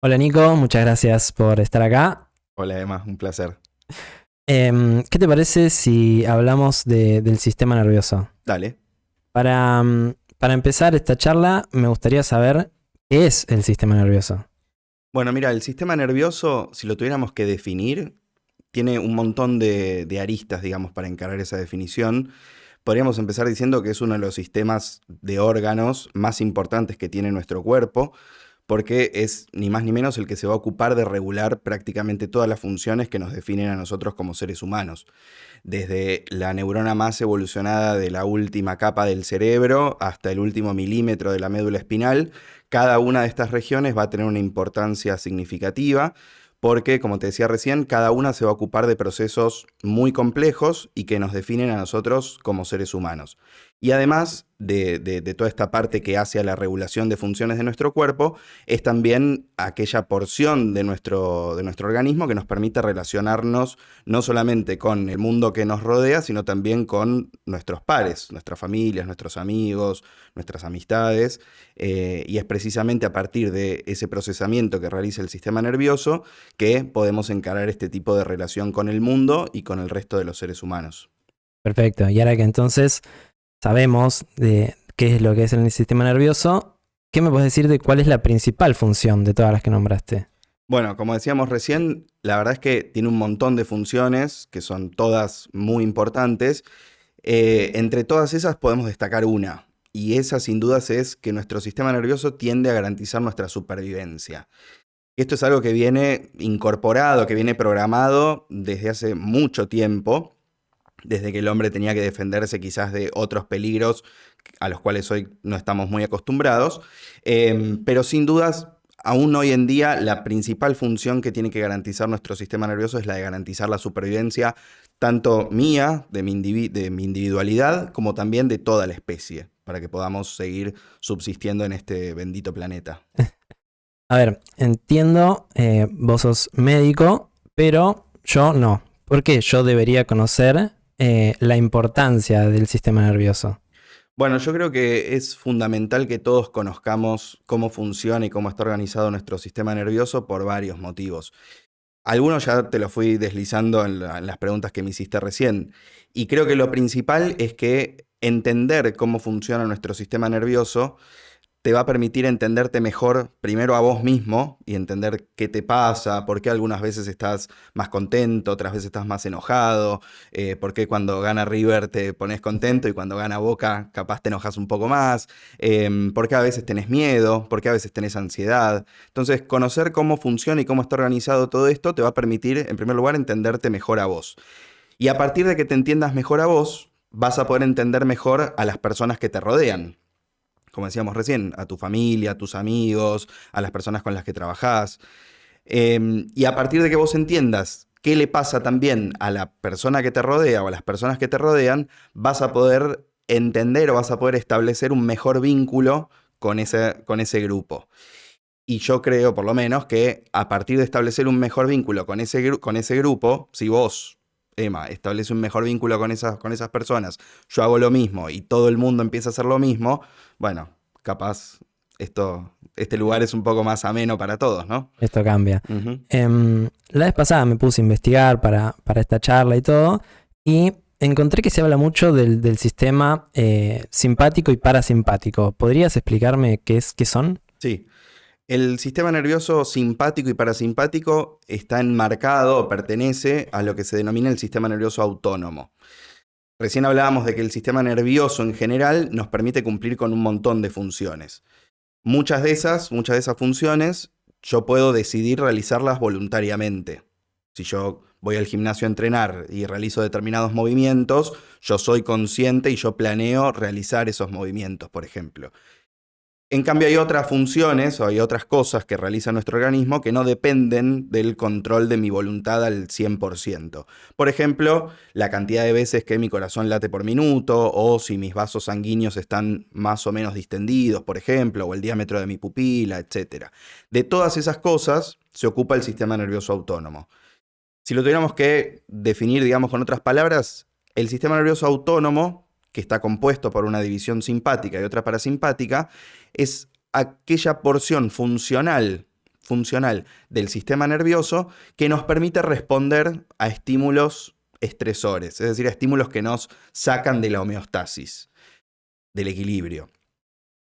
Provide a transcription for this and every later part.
Hola Nico, muchas gracias por estar acá. Hola Emma, un placer. ¿Qué te parece si hablamos del sistema nervioso? Dale. Para empezar esta charla, me gustaría saber qué es el sistema nervioso. Bueno, mira, el sistema nervioso, si lo tuviéramos que definir, tiene un montón de aristas, digamos, para encarar esa definición. Podríamos empezar diciendo que es uno de los sistemas de órganos más importantes que tiene nuestro cuerpo, porque es ni más ni menos el que se va a ocupar de regular prácticamente todas las funciones que nos definen a nosotros como seres humanos. Desde la neurona más evolucionada de la última capa del cerebro hasta el último milímetro de la médula espinal, cada una de estas regiones va a tener una importancia significativa porque, como te decía recién, cada una se va a ocupar de procesos muy complejos y que nos definen a nosotros como seres humanos. Y además de toda esta parte que hace a la regulación de funciones de nuestro cuerpo, es también aquella porción de nuestro organismo que nos permite relacionarnos no solamente con el mundo que nos rodea, sino también con nuestros pares, nuestras familias, nuestros amigos, nuestras amistades. Y es precisamente a partir de ese procesamiento que realiza el sistema nervioso que podemos encarar este tipo de relación con el mundo y con el resto de los seres humanos. Perfecto, y ahora que entonces sabemos de qué es lo que es el sistema nervioso, ¿qué me puedes decir de cuál es la principal función de todas las que nombraste? Bueno, como decíamos recién, la verdad es que tiene un montón de funciones que son todas muy importantes. Entre todas esas podemos destacar una, y esa sin dudas es que nuestro sistema nervioso tiende a garantizar nuestra supervivencia. Esto es algo que viene incorporado, que viene programado desde hace mucho tiempo, desde que el hombre tenía que defenderse quizás de otros peligros a los cuales hoy no estamos muy acostumbrados, pero sin dudas, aún hoy en día, la principal función que tiene que garantizar nuestro sistema nervioso es la de garantizar la supervivencia tanto mía, de mi individualidad, como también de toda la especie, para que podamos seguir subsistiendo en este bendito planeta. A ver, entiendo, vos sos médico, pero yo no. ¿Por qué yo debería conocer la importancia del sistema nervioso? Bueno, yo creo que es fundamental que todos conozcamos cómo funciona y cómo está organizado nuestro sistema nervioso por varios motivos. Algunos ya te lo fui deslizando en las preguntas que me hiciste recién. Y creo que lo principal es que entender cómo funciona nuestro sistema nervioso te va a permitir entenderte mejor primero a vos mismo y entender qué te pasa, por qué algunas veces estás más contento, otras veces estás más enojado, por qué cuando gana River te pones contento y cuando gana Boca capaz te enojas un poco más, por qué a veces tenés miedo, por qué a veces tenés ansiedad. Entonces, conocer cómo funciona y cómo está organizado todo esto te va a permitir, en primer lugar, entenderte mejor a vos. Y a partir de que te entiendas mejor a vos, vas a poder entender mejor a las personas que te rodean, como decíamos recién, a tu familia, a tus amigos, a las personas con las que trabajás. Y a partir de que vos entiendas qué le pasa también a la persona que te rodea o a las personas que te rodean, vas a poder entender o vas a poder establecer un mejor vínculo con ese grupo. Y yo creo, por lo menos, que a partir de establecer un mejor vínculo con ese grupo, si vos, Emma, establece un mejor vínculo con esas personas, yo hago lo mismo y todo el mundo empieza a hacer lo mismo, bueno, capaz este lugar es un poco más ameno para todos, ¿no? Esto cambia. Ujú. La vez pasada me puse a investigar para esta charla y todo, y encontré que se habla mucho del sistema simpático y parasimpático. ¿Podrías explicarme qué son? Sí. El sistema nervioso simpático y parasimpático está enmarcado o pertenece a lo que se denomina el sistema nervioso autónomo. Recién hablábamos de que el sistema nervioso en general nos permite cumplir con un montón de funciones. Muchas de esas funciones, yo puedo decidir realizarlas voluntariamente. Si yo voy al gimnasio a entrenar y realizo determinados movimientos, yo soy consciente y yo planeo realizar esos movimientos, por ejemplo. En cambio, hay otras funciones o hay otras cosas que realiza nuestro organismo que no dependen del control de mi voluntad al 100%. Por ejemplo, la cantidad de veces que mi corazón late por minuto, o si mis vasos sanguíneos están más o menos distendidos, por ejemplo, o el diámetro de mi pupila, etc. De todas esas cosas se ocupa el sistema nervioso autónomo. Si lo tuviéramos que definir, digamos, con otras palabras, el sistema nervioso autónomo, que está compuesto por una división simpática y otra parasimpática, es aquella porción funcional funcional del sistema nervioso que nos permite responder a estímulos estresores, es decir, a estímulos que nos sacan de la homeostasis, del equilibrio.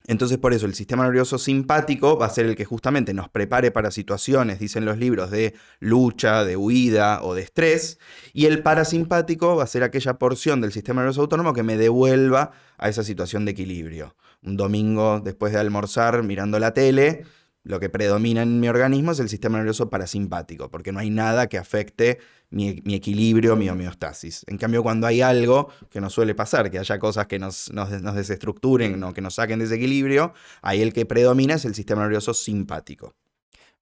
Entonces, por eso, el sistema nervioso simpático va a ser el que justamente nos prepare para situaciones, dicen los libros, de lucha, de huida o de estrés, y el parasimpático va a ser aquella porción del sistema nervioso autónomo que me devuelva a esa situación de equilibrio. Un domingo después de almorzar, mirando la tele, lo que predomina en mi organismo es el sistema nervioso parasimpático, porque no hay nada que afecte mi equilibrio, mi homeostasis. En cambio, cuando hay algo que nos suele pasar, que haya cosas que nos desestructuren o que nos saquen de ese equilibrio, ahí el que predomina es el sistema nervioso simpático.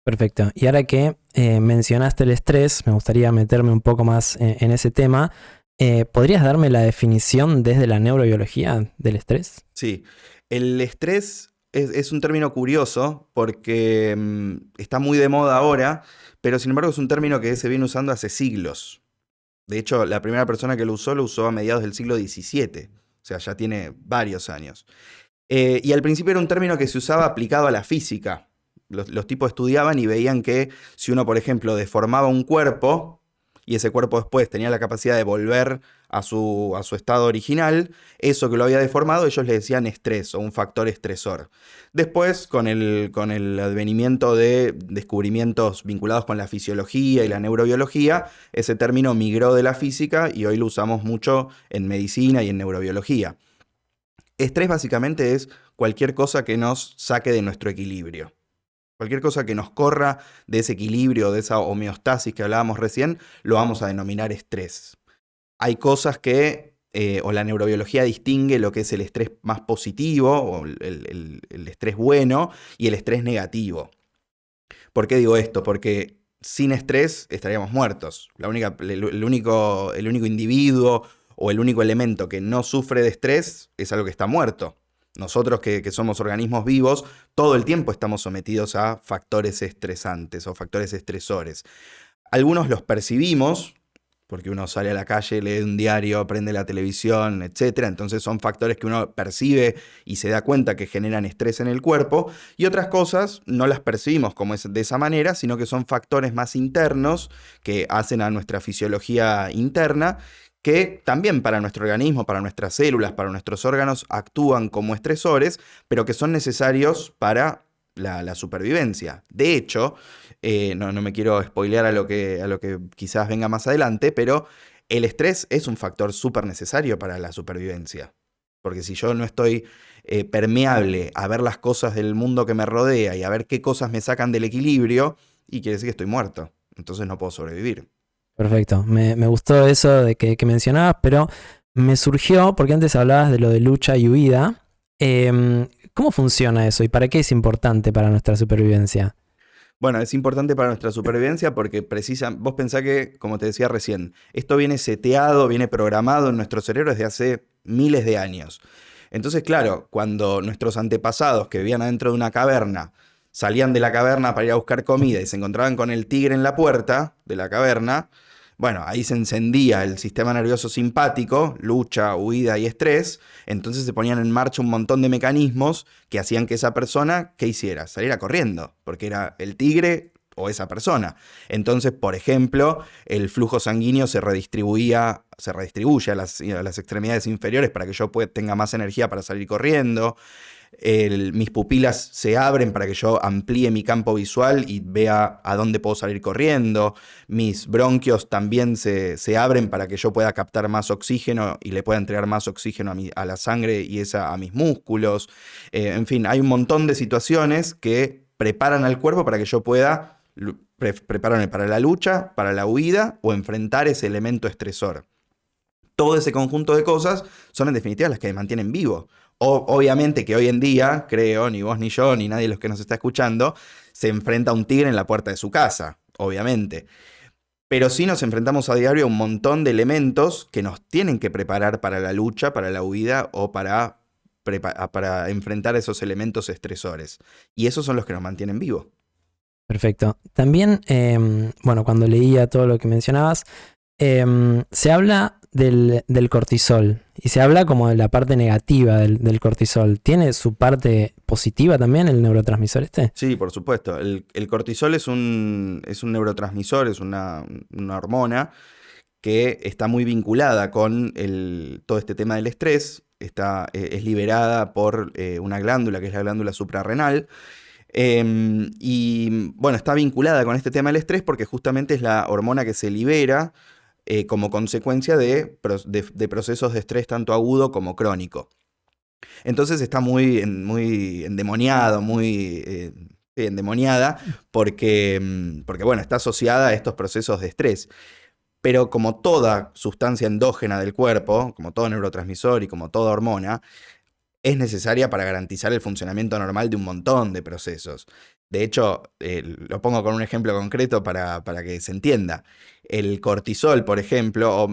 Perfecto. Y ahora que mencionaste el estrés, me gustaría meterme un poco más en ese tema. ¿Podrías darme la definición desde la neurobiología del estrés? Sí, el estrés es un término curioso porque está muy de moda ahora, pero sin embargo es un término que se viene usando hace siglos. De hecho, la primera persona que lo usó a mediados del siglo XVII, o sea, ya tiene varios años. Y al principio era un término que se usaba aplicado a la física. Los tipos estudiaban y veían que si uno, por ejemplo, deformaba un cuerpo y ese cuerpo después tenía la capacidad de volver a su estado original, eso que lo había deformado ellos le decían estrés o un factor estresor. Después, con el advenimiento de descubrimientos vinculados con la fisiología y la neurobiología, ese término migró de la física y hoy lo usamos mucho en medicina y en neurobiología. Estrés básicamente es cualquier cosa que nos saque de nuestro equilibrio. Cualquier cosa que nos corra de ese equilibrio, de esa homeostasis que hablábamos recién, lo vamos a denominar estrés. Hay cosas que, o la neurobiología distingue lo que es el estrés más positivo, o el estrés bueno, y el estrés negativo. ¿Por qué digo esto? Porque sin estrés estaríamos muertos. El único individuo o el único elemento que no sufre de estrés es algo que está muerto. Nosotros que somos organismos vivos, todo el tiempo estamos sometidos a factores estresantes o factores estresores. Algunos los percibimos, porque uno sale a la calle, lee un diario, prende la televisión, etc. Entonces son factores que uno percibe y se da cuenta que generan estrés en el cuerpo. Y otras cosas no las percibimos como de esa manera, sino que son factores más internos que hacen a nuestra fisiología interna, que también para nuestro organismo, para nuestras células, para nuestros órganos, actúan como estresores, pero que son necesarios para la supervivencia. De hecho, no me quiero spoilear a lo que quizás venga más adelante, pero el estrés es un factor súper necesario para la supervivencia. Porque si yo no estoy permeable a ver las cosas del mundo que me rodea y a ver qué cosas me sacan del equilibrio, y quiere decir que estoy muerto. Entonces no puedo sobrevivir. Perfecto, me gustó eso de que mencionabas, pero me surgió, porque antes hablabas de lo de lucha y huida. ¿Cómo funciona eso y para qué es importante para nuestra supervivencia? Bueno, es importante para nuestra supervivencia porque vos pensás que, como te decía recién, esto viene seteado, viene programado en nuestro cerebro desde hace miles de años. Entonces, claro, cuando nuestros antepasados que vivían adentro de una caverna salían de la caverna para ir a buscar comida y se encontraban con el tigre en la puerta de la caverna, bueno, ahí se encendía el sistema nervioso simpático, lucha, huida y estrés, entonces se ponían en marcha un montón de mecanismos que hacían que esa persona, ¿qué hiciera? Saliera corriendo, porque era el tigre o esa persona. Entonces, por ejemplo, el flujo sanguíneo se redistribuye a las extremidades inferiores para que yo tenga más energía para salir corriendo. Mis pupilas se abren para que yo amplíe mi campo visual y vea a dónde puedo salir corriendo. Mis bronquios también se abren para que yo pueda captar más oxígeno y le pueda entregar más oxígeno a la sangre y esa a mis músculos. En fin, hay un montón de situaciones que preparan al cuerpo para que yo pueda prepararme para la lucha, para la huida o enfrentar ese elemento estresor. Todo ese conjunto de cosas son en definitiva las que me mantienen vivo. Obviamente que hoy en día, creo, ni vos ni yo, ni nadie de los que nos está escuchando, se enfrenta a un tigre en la puerta de su casa, obviamente. Pero sí nos enfrentamos a diario a un montón de elementos que nos tienen que preparar para la lucha, para la huida o para enfrentar esos elementos estresores. Y esos son los que nos mantienen vivos. Perfecto. También, bueno, cuando leía todo lo que mencionabas, Se habla del cortisol y se habla como de la parte negativa del cortisol. ¿Tiene su parte positiva también el neurotransmisor este? Sí, por supuesto. El cortisol es un neurotransmisor, es una hormona que está muy vinculada con todo este tema del estrés. Es liberada por una glándula que es la glándula suprarrenal. Y bueno, está vinculada con este tema del estrés porque justamente es la hormona que se libera como consecuencia de procesos de estrés tanto agudo como crónico. Entonces está muy endemoniado, sí, endemoniada, porque bueno, está asociada a estos procesos de estrés. Pero como toda sustancia endógena del cuerpo, como todo neurotransmisor y como toda hormona, es necesaria para garantizar el funcionamiento normal de un montón de procesos. De hecho, lo pongo con un ejemplo concreto para que se entienda. El cortisol, por ejemplo,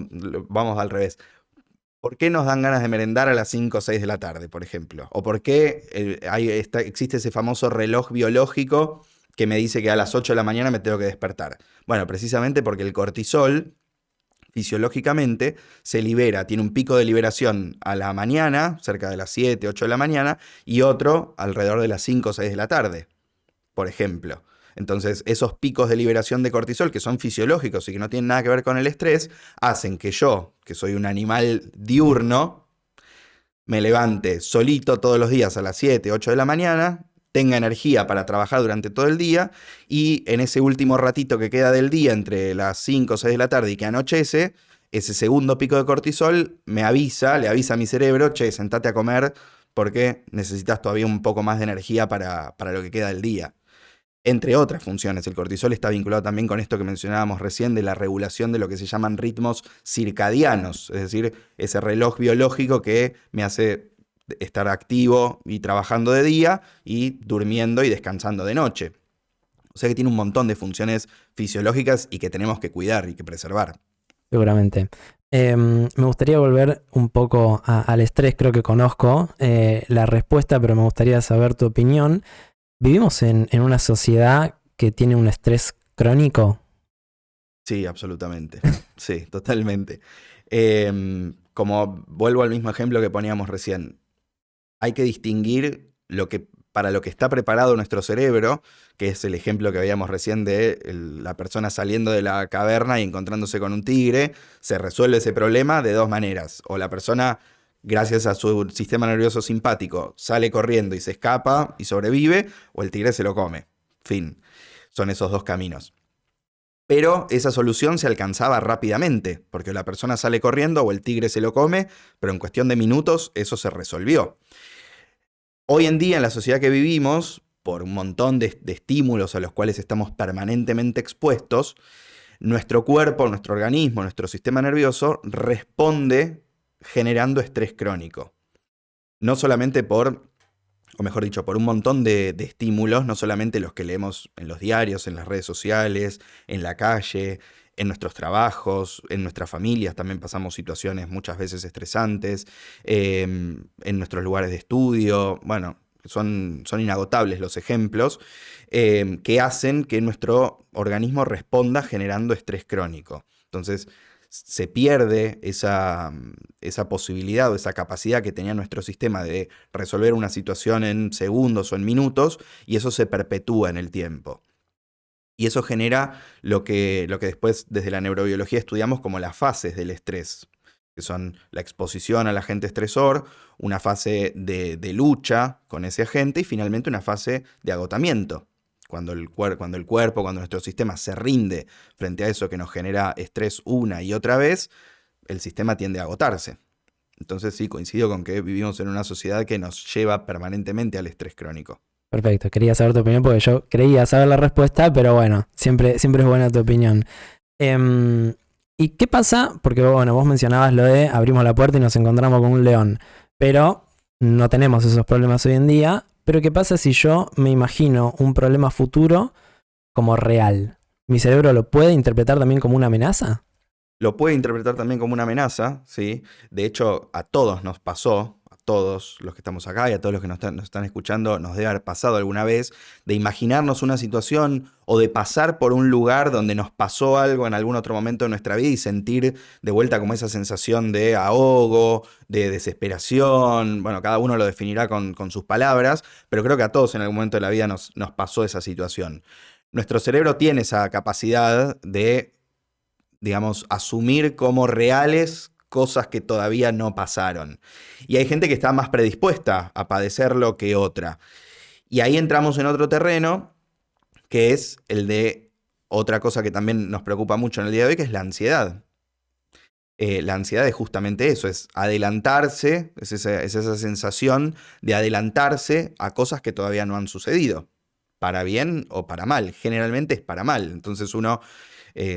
vamos al revés. ¿Por qué nos dan ganas de merendar a las 5 o 6 de la tarde, por ejemplo? ¿O por qué existe ese famoso reloj biológico que me dice que a las 8 de la mañana me tengo que despertar? Bueno, precisamente porque el cortisol fisiológicamente se libera, tiene un pico de liberación a la mañana, cerca de las 7, 8 de la mañana, y otro alrededor de las 5 o 6 de la tarde, por ejemplo. Entonces, esos picos de liberación de cortisol, que son fisiológicos y que no tienen nada que ver con el estrés, hacen que yo, que soy un animal diurno, me levante solito todos los días a las 7, 8 de la mañana, tenga energía para trabajar durante todo el día y en ese último ratito que queda del día, entre las 5 o 6 de la tarde y que anochece, ese segundo pico de cortisol le avisa a mi cerebro, che, sentate a comer porque necesitas todavía un poco más de energía para lo que queda del día. Entre otras funciones, el cortisol está vinculado también con esto que mencionábamos recién de la regulación de lo que se llaman ritmos circadianos, es decir, ese reloj biológico que me hace estar activo y trabajando de día y durmiendo y descansando de noche. O sea que tiene un montón de funciones fisiológicas y que tenemos que cuidar y que preservar. Seguramente. Me gustaría volver un poco al estrés, creo que conozco la respuesta, pero me gustaría saber tu opinión. ¿Vivimos en una sociedad que tiene un estrés crónico? Sí, absolutamente. Sí, totalmente. Como vuelvo al mismo ejemplo que poníamos recién, hay que distinguir para lo que está preparado nuestro cerebro, que es el ejemplo que veíamos recién de la persona saliendo de la caverna y encontrándose con un tigre. Se resuelve ese problema de dos maneras. O la persona, gracias a su sistema nervioso simpático, sale corriendo y se escapa y sobrevive, o el tigre se lo come. Fin. Son esos dos caminos. Pero esa solución se alcanzaba rápidamente, porque la persona sale corriendo o el tigre se lo come, pero en cuestión de minutos eso se resolvió. Hoy en día, en la sociedad que vivimos, por un montón de estímulos a los cuales estamos permanentemente expuestos, nuestro cuerpo, nuestro organismo, nuestro sistema nervioso responde generando estrés crónico. No solamente o mejor dicho, por un montón de estímulos, no solamente los que leemos en los diarios, en las redes sociales, en la calle, en nuestros trabajos, en nuestras familias también pasamos situaciones muchas veces estresantes, en nuestros lugares de estudio, bueno, son inagotables los ejemplos que hacen que nuestro organismo responda generando estrés crónico. Entonces, se pierde esa posibilidad o esa capacidad que tenía nuestro sistema de resolver una situación en segundos o en minutos, y eso se perpetúa en el tiempo. Y eso genera lo que después desde la neurobiología estudiamos como las fases del estrés, que son la exposición al agente estresor, una fase de lucha con ese agente y finalmente una fase de agotamiento. Cuando el cuerpo, cuando nuestro sistema se rinde frente a eso que nos genera estrés una y otra vez, el sistema tiende a agotarse. Entonces sí, coincido con que vivimos en una sociedad que nos lleva permanentemente al estrés crónico. Perfecto, quería saber tu opinión porque yo creía saber la respuesta, pero bueno, siempre es buena tu opinión. ¿Y qué pasa? Porque bueno, vos mencionabas lo de abrimos la puerta y nos encontramos con un león, pero no tenemos esos problemas hoy en día. Pero ¿qué pasa si yo me imagino un problema futuro como real? ¿Mi cerebro lo puede interpretar también como una amenaza? Lo puede interpretar también como una amenaza, ¿sí? De hecho, a todos nos pasó, a todos los que estamos acá y a todos los que nos están escuchando nos debe haber pasado alguna vez, de imaginarnos una situación o de pasar por un lugar donde nos pasó algo en algún otro momento de nuestra vida y sentir de vuelta como esa sensación de ahogo, de desesperación. Bueno, cada uno lo definirá con sus palabras, pero creo que a todos en algún momento de la vida nos pasó esa situación. Nuestro cerebro tiene esa capacidad de, digamos, asumir como reales cosas que todavía no pasaron. Y hay gente que está más predispuesta a padecerlo que otra. Y ahí entramos en otro terreno, que es el de otra cosa que también nos preocupa mucho en el día de hoy, que es la ansiedad. La ansiedad es justamente eso, es adelantarse, es esa sensación de adelantarse a cosas que todavía no han sucedido, para bien o para mal. Generalmente es para mal. Entonces uno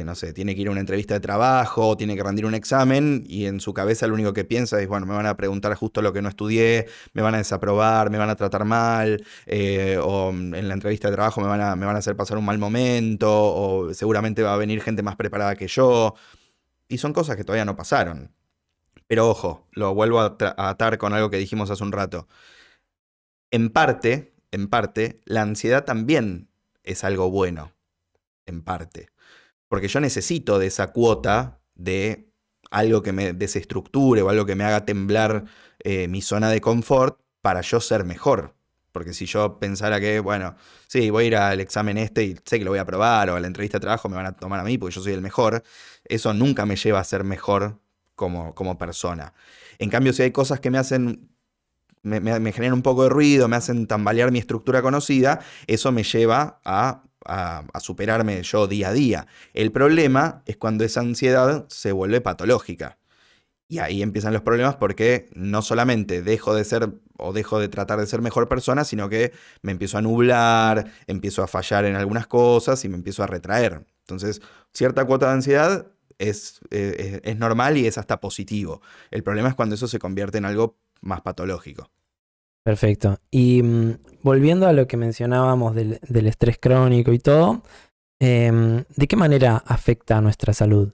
no sé, tiene que ir a una entrevista de trabajo, tiene que rendir un examen y en su cabeza lo único que piensa es, bueno, me van a preguntar justo lo que no estudié, me van a desaprobar, me van a tratar mal, o en la entrevista de trabajo me van a hacer pasar un mal momento, o seguramente va a venir gente más preparada que yo. Y son cosas que todavía no pasaron. Pero ojo, lo vuelvo a atar con algo que dijimos hace un rato. En parte, la ansiedad también es algo bueno, en parte. Porque yo necesito de esa cuota de algo que me desestructure o algo que me haga temblar mi zona de confort para yo ser mejor. Porque si yo pensara que, bueno, sí, voy a ir al examen este y sé que lo voy a aprobar, o a la entrevista de trabajo me van a tomar a mí porque yo soy el mejor, eso nunca me lleva a ser mejor como persona. En cambio, si hay cosas que me hacen me generan un poco de ruido, me hacen tambalear mi estructura conocida, eso me lleva a superarme yo día a día. El problema es cuando esa ansiedad se vuelve patológica. Y ahí empiezan los problemas porque no solamente dejo de ser o dejo de tratar de ser mejor persona, sino que me empiezo a nublar, empiezo a fallar en algunas cosas y me empiezo a retraer. Entonces, cierta cuota de ansiedad es normal y es hasta positivo. El problema es cuando eso se convierte en algo más patológico. Perfecto. Y volviendo a lo que mencionábamos del estrés crónico y todo, ¿de qué manera afecta a nuestra salud?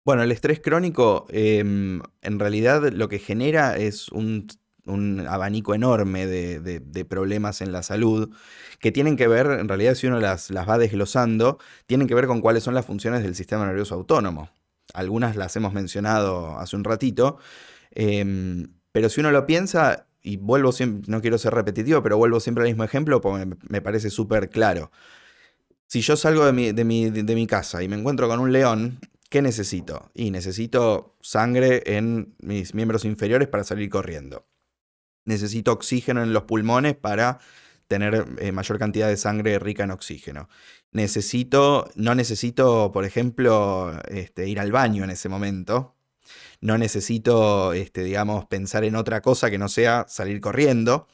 Bueno, el estrés crónico en realidad lo que genera es un abanico enorme de problemas en la salud que tienen que ver, en realidad si uno las va desglosando, tienen que ver con cuáles son las funciones del sistema nervioso autónomo. Algunas las hemos mencionado hace un ratito, pero si uno lo piensa, y vuelvo siempre, no quiero ser repetitivo, pero vuelvo siempre al mismo ejemplo porque me parece súper claro. Si yo salgo de mi casa y me encuentro con un león, ¿qué necesito? Y necesito sangre en mis miembros inferiores para salir corriendo. Necesito oxígeno en los pulmones para tener mayor cantidad de sangre rica en oxígeno. No necesito, por ejemplo, ir al baño en ese momento. No necesito, digamos, pensar en otra cosa que no sea salir corriendo.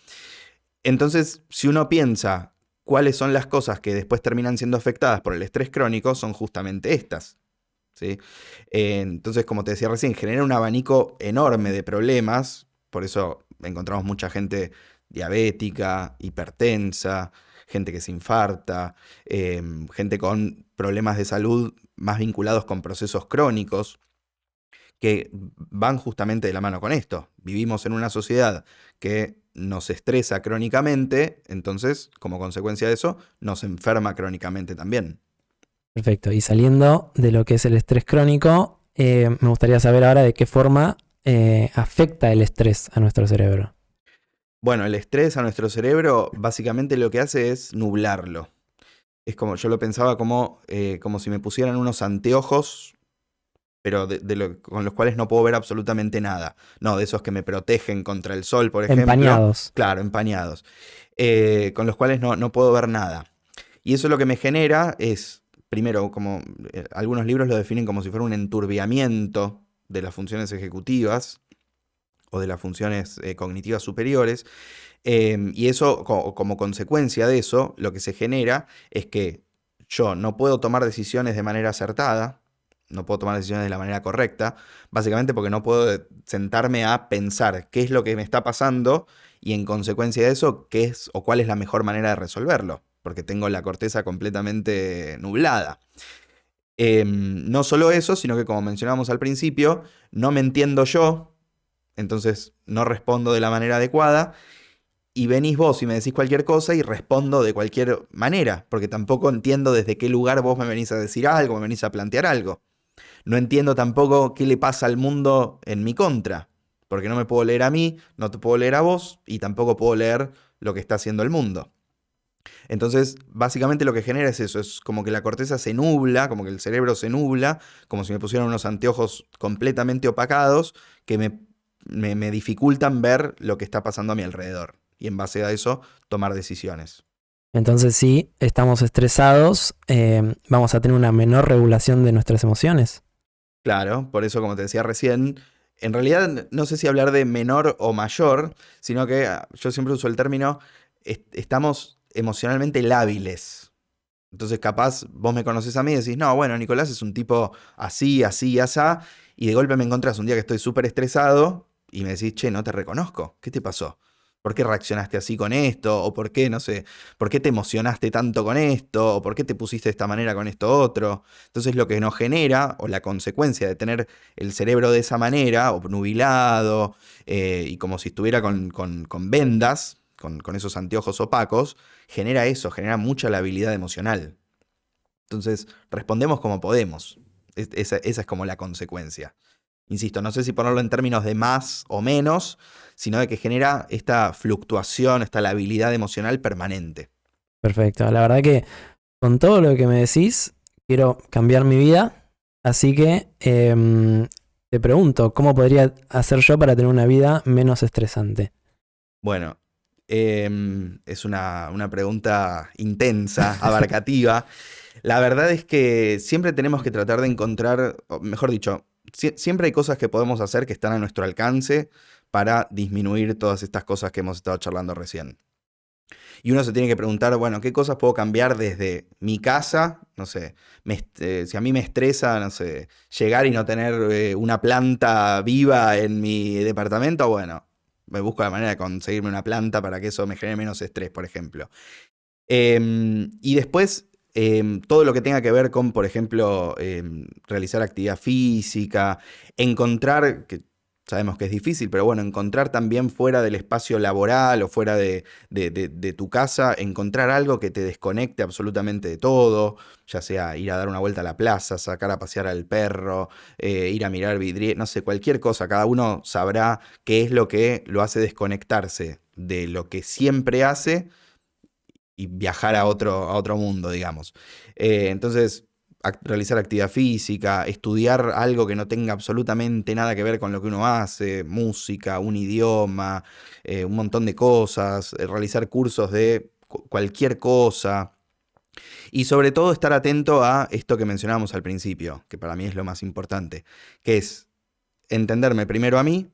Entonces, si uno piensa cuáles son las cosas que después terminan siendo afectadas por el estrés crónico, son justamente estas. ¿Sí? Entonces, como te decía recién, genera un abanico enorme de problemas. Por eso encontramos mucha gente diabética, hipertensa, gente que se infarta, gente con problemas de salud más vinculados con procesos crónicos que van justamente de la mano con esto. Vivimos en una sociedad que nos estresa crónicamente, entonces, como consecuencia de eso, nos enferma crónicamente también. Perfecto. Y saliendo de lo que es el estrés crónico, me gustaría saber ahora de qué forma afecta el estrés a nuestro cerebro. Bueno, el estrés a nuestro cerebro básicamente lo que hace es nublarlo. Es como, yo lo pensaba como si me pusieran unos anteojos, pero con los cuales no puedo ver absolutamente nada. No, de esos que me protegen contra el sol, por ejemplo. Empañados. Claro, empañados. Con los cuales no puedo ver nada. Y eso lo que me genera es, primero, como algunos libros lo definen como si fuera un enturbiamiento de las funciones ejecutivas o de las funciones cognitivas superiores. Y eso, como consecuencia de eso, lo que se genera es que yo no puedo tomar decisiones de manera acertada, no puedo tomar decisiones de la manera correcta, básicamente porque no puedo sentarme a pensar qué es lo que me está pasando y en consecuencia de eso, qué es o cuál es la mejor manera de resolverlo, porque tengo la corteza completamente nublada. No solo eso, sino que como mencionábamos al principio, no me entiendo yo, entonces no respondo de la manera adecuada. Y venís vos y me decís cualquier cosa y respondo de cualquier manera, porque tampoco entiendo desde qué lugar vos me venís a decir algo, me venís a plantear algo. No entiendo tampoco qué le pasa al mundo en mi contra, porque no me puedo leer a mí, no te puedo leer a vos y tampoco puedo leer lo que está haciendo el mundo. Entonces, básicamente lo que genera es eso, es como que la corteza se nubla, como que el cerebro se nubla, como si me pusieran unos anteojos completamente opacados que me dificultan ver lo que está pasando a mi alrededor. Y en base a eso, tomar decisiones. Entonces, si estamos estresados, vamos a tener una menor regulación de nuestras emociones. Claro, por eso, como te decía recién, en realidad no sé si hablar de menor o mayor, sino que yo siempre uso el término, estamos emocionalmente lábiles. Entonces, capaz, vos me conocés a mí y decís, no, bueno, Nicolás es un tipo así, así, asá, y de golpe me encontrás un día que estoy súper estresado y me decís, che, no te reconozco, ¿qué te pasó? ¿Por qué reaccionaste así con esto? ¿O por qué, no sé, por qué te emocionaste tanto con esto? ¿O por qué te pusiste de esta manera con esto otro? Entonces lo que nos genera, o la consecuencia de tener el cerebro de esa manera, o nubilado, y como si estuviera con vendas, con esos anteojos opacos, genera eso, genera mucha labilidad emocional. Entonces respondemos como podemos. Esa es como la consecuencia. Insisto, no sé si ponerlo en términos de más o menos, sino de que genera esta fluctuación, esta labilidad emocional permanente. Perfecto. La verdad que con todo lo que me decís, quiero cambiar mi vida. Así que te pregunto, ¿cómo podría hacer yo para tener una vida menos estresante? Bueno, es una pregunta intensa, abarcativa. La verdad es que siempre tenemos que tratar de encontrar, o mejor dicho, siempre hay cosas que podemos hacer que están a nuestro alcance para disminuir todas estas cosas que hemos estado charlando recién. Y uno se tiene que preguntar, bueno, ¿qué cosas puedo cambiar desde mi casa? No sé, si a mí me estresa, no sé, llegar y no tener una planta viva en mi departamento, bueno, me busco la manera de conseguirme una planta para que eso me genere menos estrés, por ejemplo. Y después, todo lo que tenga que ver con, por ejemplo, realizar actividad física, encontrar, que sabemos que es difícil, pero bueno, encontrar también fuera del espacio laboral o fuera de tu casa, encontrar algo que te desconecte absolutamente de todo, ya sea ir a dar una vuelta a la plaza, sacar a pasear al perro, ir a mirar vidriera, no sé, cualquier cosa, cada uno sabrá qué es lo que lo hace desconectarse de lo que siempre hace y viajar a otro mundo, digamos. Entonces, realizar actividad física, estudiar algo que no tenga absolutamente nada que ver con lo que uno hace, música, un idioma, un montón de cosas, realizar cursos de cualquier cosa. Y sobre todo estar atento a esto que mencionábamos al principio, que para mí es lo más importante, que es entenderme primero a mí,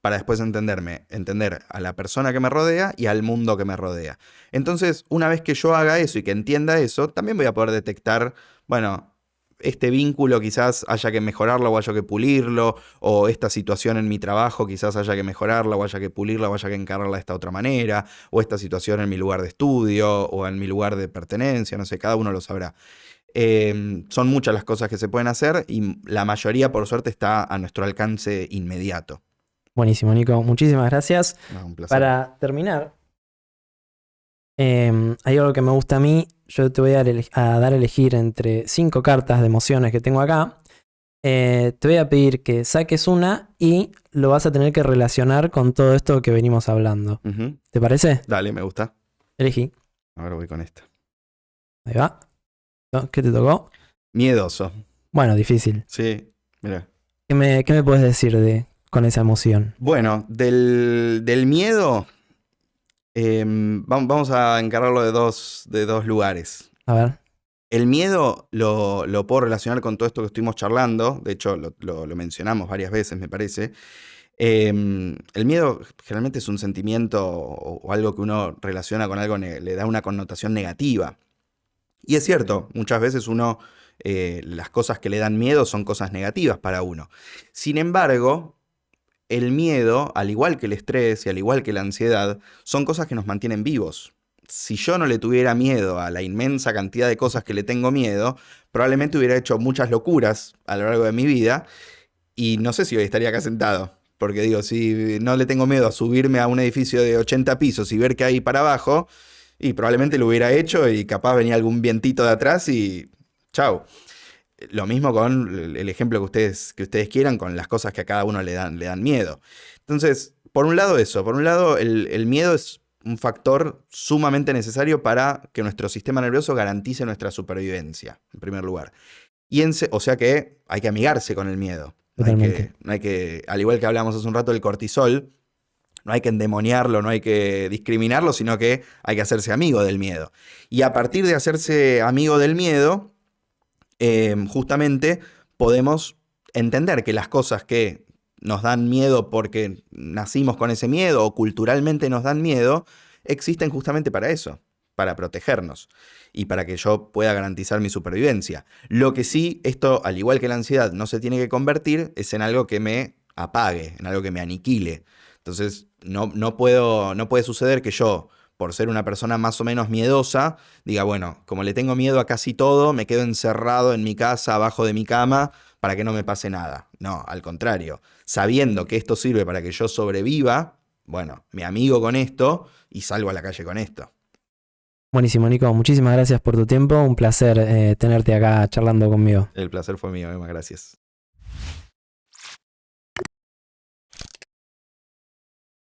para después entender a la persona que me rodea y al mundo que me rodea. Entonces, una vez que yo haga eso y que entienda eso, también voy a poder detectar, bueno, este vínculo quizás haya que mejorarlo o haya que pulirlo, o esta situación en mi trabajo quizás haya que mejorarla o haya que pulirla o haya que encararla de esta otra manera, o esta situación en mi lugar de estudio o en mi lugar de pertenencia, no sé, cada uno lo sabrá. Son muchas las cosas que se pueden hacer y la mayoría, por suerte, está a nuestro alcance inmediato. Buenísimo, Nico. Muchísimas gracias. No, un placer. Para terminar, hay algo que me gusta a mí. Yo te voy a dar a elegir entre 5 cartas de emociones que tengo acá. Te voy a pedir que saques una y lo vas a tener que relacionar con todo esto que venimos hablando. Ujú. ¿Te parece? Dale, me gusta. Elegí. Ahora voy con esta. Ahí va. ¿Qué te tocó? Miedoso. Bueno, difícil. Sí, mira. ¿Qué me puedes decir con esa emoción? Bueno, del miedo, vamos a encararlo de dos lugares. A ver. El miedo lo puedo relacionar con todo esto que estuvimos charlando. De hecho, lo mencionamos varias veces, me parece. El miedo generalmente es un sentimiento o algo que uno relaciona con algo, le da una connotación negativa. Y es cierto, muchas veces uno, las cosas que le dan miedo son cosas negativas para uno. Sin embargo, el miedo, al igual que el estrés y al igual que la ansiedad, son cosas que nos mantienen vivos. Si yo no le tuviera miedo a la inmensa cantidad de cosas que le tengo miedo, probablemente hubiera hecho muchas locuras a lo largo de mi vida y no sé si hoy estaría acá sentado. Porque digo, si no le tengo miedo a subirme a un edificio de 80 pisos y ver qué hay para abajo, y probablemente lo hubiera hecho y capaz venía algún vientito de atrás y chau. Lo mismo con el ejemplo que ustedes quieran, con las cosas que a cada uno le dan miedo. Entonces, por un lado eso, por un lado el miedo es un factor sumamente necesario para que nuestro sistema nervioso garantice nuestra supervivencia, en primer lugar. O sea que hay que amigarse con el miedo. Totalmente. No hay que, al igual que hablamos hace un rato del cortisol, no hay que endemoniarlo, no hay que discriminarlo, sino que hay que hacerse amigo del miedo. Y a partir de hacerse amigo del miedo, justamente podemos entender que las cosas que nos dan miedo porque nacimos con ese miedo o culturalmente nos dan miedo, existen justamente para eso, para protegernos y para que yo pueda garantizar mi supervivencia. Lo que sí, esto, al igual que la ansiedad, no se tiene que convertir es en algo que me apague, en algo que me aniquile. Entonces, no puede suceder que yo, por ser una persona más o menos miedosa, diga, bueno, como le tengo miedo a casi todo, me quedo encerrado en mi casa, abajo de mi cama, para que no me pase nada. No, al contrario. Sabiendo que esto sirve para que yo sobreviva, bueno, me amigo con esto y salgo a la calle con esto. Buenísimo, Nico. Muchísimas gracias por tu tiempo. Un placer tenerte acá charlando conmigo. El placer fue mío, Emma, gracias.